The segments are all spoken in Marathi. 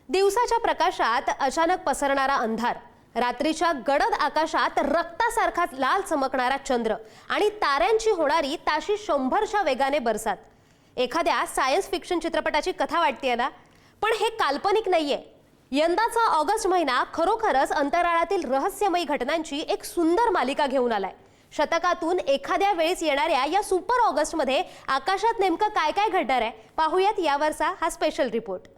दिवसाच्या प्रकाशात अचानक पसरणारा अंधार, रात्रीच्या गडद आकाशात रक्तासारखा लाल चमकणारा चंद्र आणि ताऱ्यांची होणारी ताशी 100च्या वेगाने बरसात. एखाद्या सायन्स फिक्शन चित्रपटाची कथा वाटतेय ना, पण हे काल्पनिक नाहीये. यंदाचा ऑगस्ट महिना खरोखरच अंतराळातील रहस्यमयी घटनांची एक सुंदर मालिका घेऊन आलाय. शतकातून एखाद्या वेळेस येणाऱ्या या सुपर ऑगस्टमध्ये आकाशात नेमकं काय काय घडणार आहे, पाहूयात यावरचा हा स्पेशल रिपोर्ट.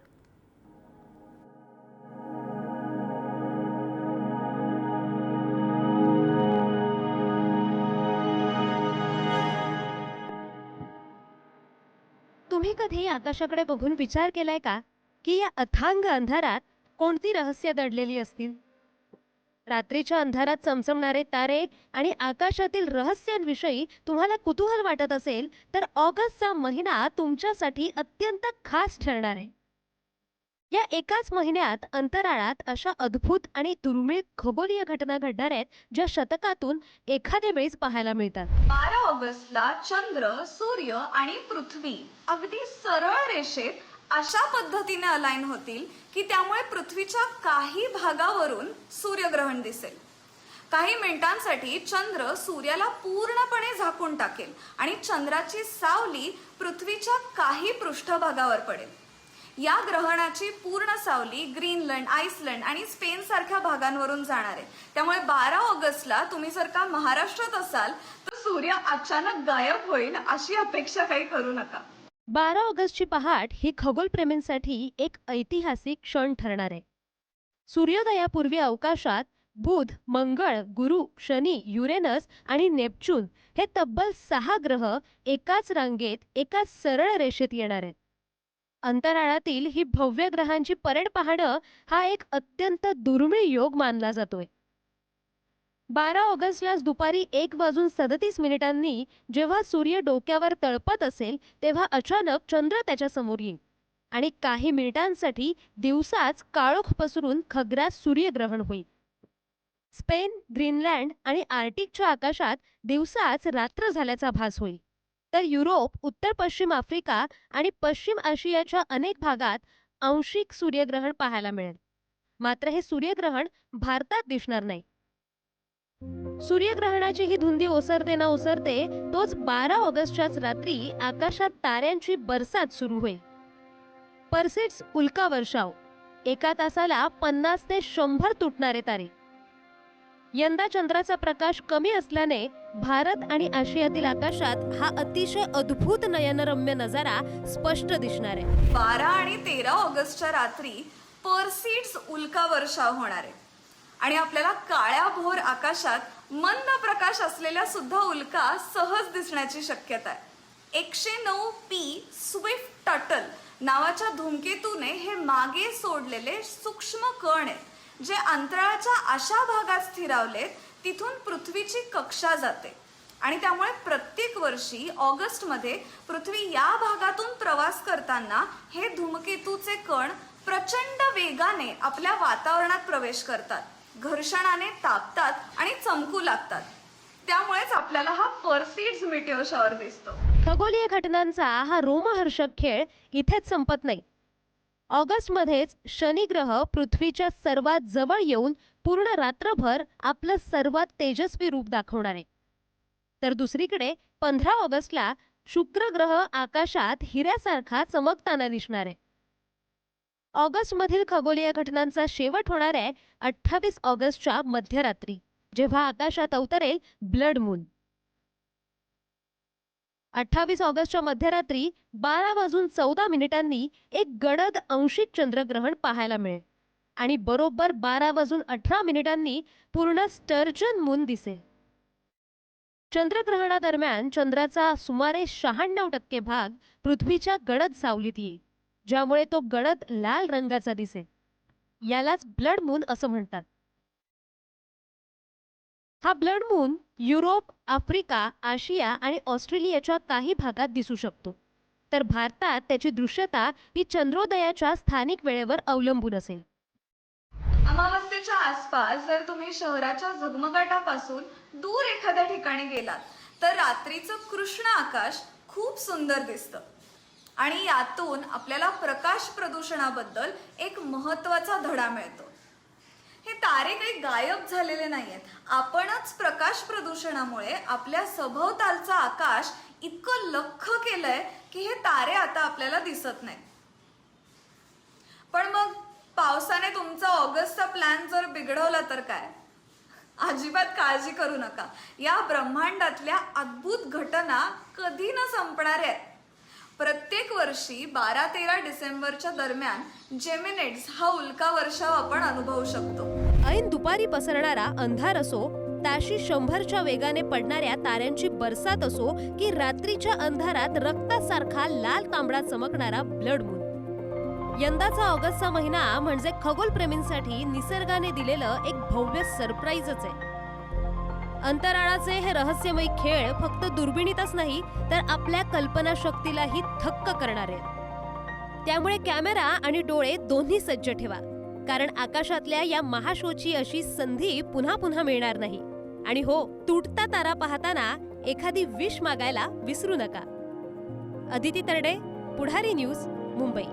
तुम्ही कधी आकाशाकडे बघून विचार केलाय का की या अथांग अंधारात कोणती रहस्य दडलेली असतील? रात्रीच्या अंधारात चमचमणारे तारे आणि आकाशातील रहस्यांविषयी तुम्हाला कुतूहल वाटत असेल तर ऑगस्टचा महिना तुमच्यासाठी अत्यंत खास ठरणार आहे. या एकाच महिन्यात अंतराळात अशा अद्भुत आणि दुर्मिळ खगोलीय घटना घडणार आहेत ज्या शतकातून एखाद्या वेळेस पाहायला मिळतात. 12 ऑगस्टला चंद्र, सूर्य आणि पृथ्वी अगदी सरळ रेषेत अशा पद्धतीने अलाइन होतील की त्यामुळे पृथ्वीच्या काही भागावरून सूर्यग्रहण दिसेल. काही मिनिटांसाठी चंद्र सूर्याला पूर्णपणे झाकून टाकेल आणि चंद्राची सावली पृथ्वीच्या काही पृष्ठभागावर पडेल. या ग्रहणाची पूर्ण सावली ग्रीनलंड, आइसलंड आणि स्पेन सारख्या भागांवरून जाणार आहे. त्यामुळे 12 ऑगस्टला तुम्ही जर का महाराष्ट्रात असाल तर सूर्य अचानक गायब होईल अशी अपेक्षा काही करू नका. 12 ऑगस्टची पहाट ही खगोलप्रेमींसाठी एक ऐतिहासिक क्षण ठरणार आहे. सूर्योदयापूर्वी अवकाशात बुध, मंगळ, गुरु, शनी, युरेनस आणि नेपच्यून हे तब्बल 6 ग्रह एकाच रांगेत एकाच सरळ रेषेत येणार आहेत. अंतराळातील ही भव्य ग्रहांची परेड पाहणं हा एक अत्यंत दुर्मिळ योग मानला जातोय. 12 ऑगस्टला दुपारी 1:37 जेव्हा सूर्य डोक्यावर तळपत असेल तेव्हा अचानक चंद्र त्याच्या समोर येईल आणि काही मिनिटांसाठी दिवसाच काळोख पसरून खग्रास सूर्यग्रहण होईल. स्पेन, ग्रीनलँड आणि आर्टिकच्या आकाशात दिवसाच रात्र झाल्याचा भास होईल. तर युरोप, उत्तर पश्चिम आफ्रिका आणि पश्चिम आशियाच्या अनेक भागात आंशिक सूर्यग्रहण पाहायला मिळेल. मात्र हे सूर्यग्रहण भारतात दिसणार नाही. सूर्यग्रहणाची ही धुंदी ओसरते ना ओसरते तोच 12 ऑगस्टच्याच रात्री आकाशात ताऱ्यांची बरसात सुरू होईल. पर्सिड्स उल्का वर्षाव, एका तासाला 50 ते 100 तुटणारे तारे. यंदा चंद्राचा प्रकाश कमी असल्याने भारत आणि आशियातील आकाशात हा अतिशय अद्भुत नयनरम्य नजारा स्पष्ट दिसणार आहे. 12 आणि 13 ऑगस्टच्या रात्री पर्सिड्स उल्का वर्षाव होणार आहे आणि आपल्याला काळ्या भोर आकाशात मंद प्रकाश असलेल्या सुद्धा उल्का सहज दिसण्याची शक्यता आहे. 109 P स्विफ्ट टर्टल नावाच्या धूमकेतूने हे मागे सोडलेले सूक्ष्म कण आहेत जे अंतराळाच्या अशा भागात स्थिरावलेत तिथून पृथ्वीची कक्षा जाते आणि त्यामुळे प्रत्येक वर्षी ऑगस्टमध्ये पृथ्वी या भागातून प्रवास करताना हे धूमकेतूचे कण प्रचंड वेगाने आपल्या वातावरणात प्रवेश करतात, घर्षणाने तापतात आणि चमकू लागतात. त्यामुळेच आपल्याला हा पर्सिड्स मीटिओर शॉवर दिसतो. खगोलीय घटनांचा हा रोमहर्षक खेळ इथेच संपत नाही. ऑगस्टमध्येच शनी ग्रह पृथ्वीच्या सर्वात जवळ येऊन पूर्ण रात्रभर आपलं सर्वात तेजस्वी रूप दाखवणार आहे. तर दुसरीकडे 15 ऑगस्टला शुक्र ग्रह आकाशात हिऱ्यासारखा चमकताना दिसणार आहे. ऑगस्टमधील खगोलीय घटनांचा शेवट होणार आहे 28 ऑगस्टच्या मध्यरात्री, जेव्हा आकाशात अवतरेल ब्लड मून. 28 ऑगस्टच्या मध्यरात्री 12:14 एक गडद आंशिक चंद्रग्रहण पाहायला मिळेल आणि बरोबर 12:18 पूर्ण स्टर्जन मून दिसेल. चंद्रग्रहणादरम्यान चंद्राचा सुमारे 96% भाग पृथ्वीच्या गडद सावलीत येईल, ज्यामुळे तो गडद लाल रंगाचा दिसेल. यालाच ब्लड मून असं म्हणतात. हा ब्लड मून युरोप, आफ्रिका, आशिया आणि ऑस्ट्रेलियाच्या काही भागात दिसू शकतो. तर भारतात त्याची दृश्यता ही चंद्रोदयाच्या स्थानिक वेळेवर अवलंबून असेल. अमावस्येच्या आसपास जर तुम्ही शहराच्या झगमगाटापासून दूर एखाद्या ठिकाणी गेलात तर रात्रीचं कृष्ण आकाश खूप सुंदर दिसतं. आणि यातून आपल्याला प्रकाश प्रदूषणाबद्दल एक महत्त्वाचा धडा मिळतो. हे तारे काही गायब झालेले नाहीयेत. आपणच प्रकाश प्रदूषणामुळे आपल्या सभोवतालचं आकाश इतकं लख्ख केलंय की हे तारे आता आपल्याला दिसत नाहीत. पण मग पावसाने तुमचा ऑगस्टचा प्लॅन जर बिघडवला तर काय? अजिबात काळजी करू नका. या ब्रह्मांडातल्या अद्भुत घटना कधी न संपणार आहेत. प्रत्येक वर्षी 12-13 डिसेंबरच्या दरम्यान जेमिनिड्स हा उल्का वर्षाव आपण अनुभवू शकतो. ऐन दुपारी पसरणारा अंधार असो, ताशी 100च्या वेगाने पडणाऱ्या ताऱ्यांची बरसात असो, की रात्रीच्या अंधारात रक्तासारखा लाल तांबडा चमकणारा ब्लड मून. यंदाचा ऑगस्टचा महिना म्हणजे खगोलप्रेमींसाठी निसर्गाने दिलेलं एक भव्य सरप्राईजच आहे. अंतराळाचे हे रहस्यमय खेळ फक्त दुर्बिणीतच नाही तर आपल्या कल्पनाशक्तीलाही थक्क करणारे आहेत. त्यामुळे कॅमेरा आणि डोळे दोन्ही सज्ज ठेवा, कारण आकाशातल्या या महाशोची अशी संधी पुन्हा पुन्हा मिळणार नाही. आणि हो, तुटता तारा पाहताना एखादी विश मागायला विसरू नका. अदिती तरडे, पुढारी न्यूज, मुंबई.